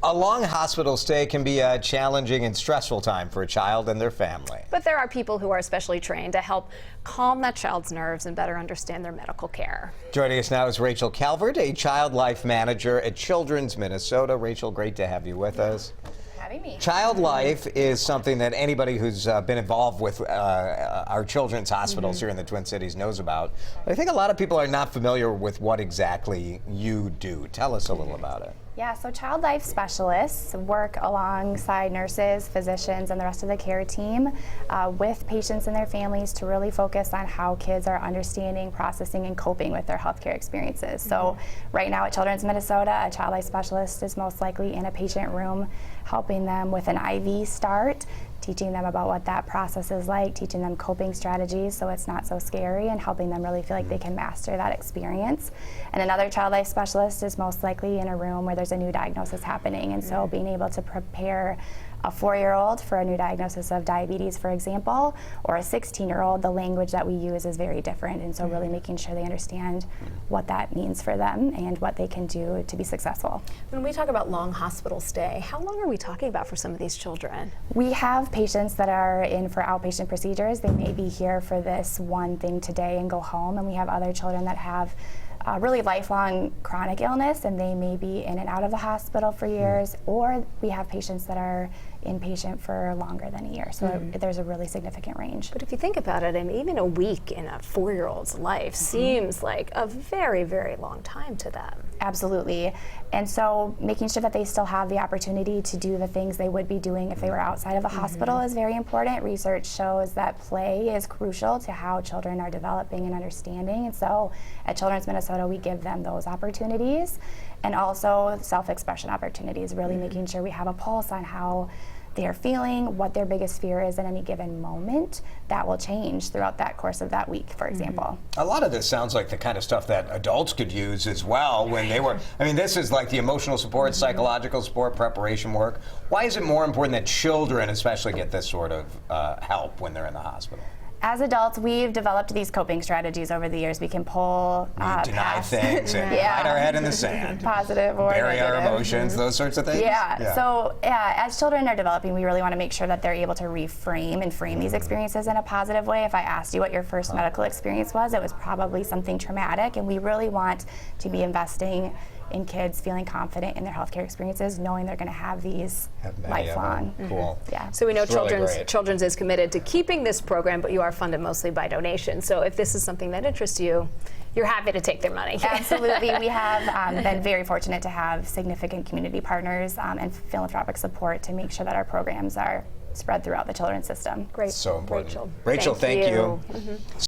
A long hospital stay can be a challenging and stressful time for a child and their family. But there are people who are especially trained to help calm that child's nerves and better understand their medical care. Joining us now is Rachel Calvert, a child life manager at Children's Minnesota. Rachel, great to have you with us. Having me. Child life is something that anybody who's been involved with our children's hospitals here in the Twin Cities knows about. But I think a lot of people are not familiar with what exactly you do. Tell us a little about it. Yeah, so child life specialists work alongside nurses, physicians, and the rest of the care team with patients and their families to really focus on how kids are understanding, processing, and coping with their healthcare experiences. So right now at Children's Minnesota, a child life specialist is most likely in a patient room helping them with an IV start, teaching them about what that process is like, teaching them coping strategies so it's not so scary, and helping them really feel like they can master that experience. And another child life specialist is most likely in a room where there's a new diagnosis happening, and so being able to prepare a 4-year-old for a new diagnosis of diabetes, for example, or a 16-year-old, the language that we use is very different, and so really making sure they understand what that means for them and what they can do to be successful. When we talk about long hospital stay, how long are we talking about for some of these children? We have patients that are in for outpatient procedures. They may be here for this one thing today and go home, and we have other children that have really lifelong chronic illness, and they may be in and out of the hospital for years, or we have patients that are inpatient for longer than a year. So there's a really significant range. But if you think about it, I mean, even a week in a 4-year-old's life seems like a very, very long time to them. Absolutely. And so making sure that they still have the opportunity to do the things they would be doing if they were outside of a hospital is very important. Research shows that play is crucial to how children are developing and understanding. And so at Children's Minnesota, we give them those opportunities, and also self-expression opportunities, really making sure we have a pulse on how they're feeling, what their biggest fear is at any given moment. That will change throughout that course of that week, for example. A lot of this sounds like the kind of stuff that adults could use as well when they were, I mean, this is like the emotional support, psychological support, preparation work. Why is it more important that children especially get this sort of help when they're in the hospital? As adults, we've developed these coping strategies over the years. We can pull deny past things and hide our head in the sand. Positive or bury negative. our emotions, those sorts of things. So as children are developing, we really want to make sure that they're able to reframe and frame these experiences in a positive way. If I asked you what your first medical experience was, it was probably something traumatic, and we really want to be investing in kids feeling confident in their healthcare experiences, knowing they're going to have these lifelong. Cool. Yeah. So we know Really Children's is committed to keeping this program, but you are funded mostly by donation. So if this is something that interests you, you're happy to take their money. Absolutely. We have been very fortunate to have significant community partners and philanthropic support to make sure that our programs are spread throughout the children's system. Great. So important. Rachel, Rachel, thank you.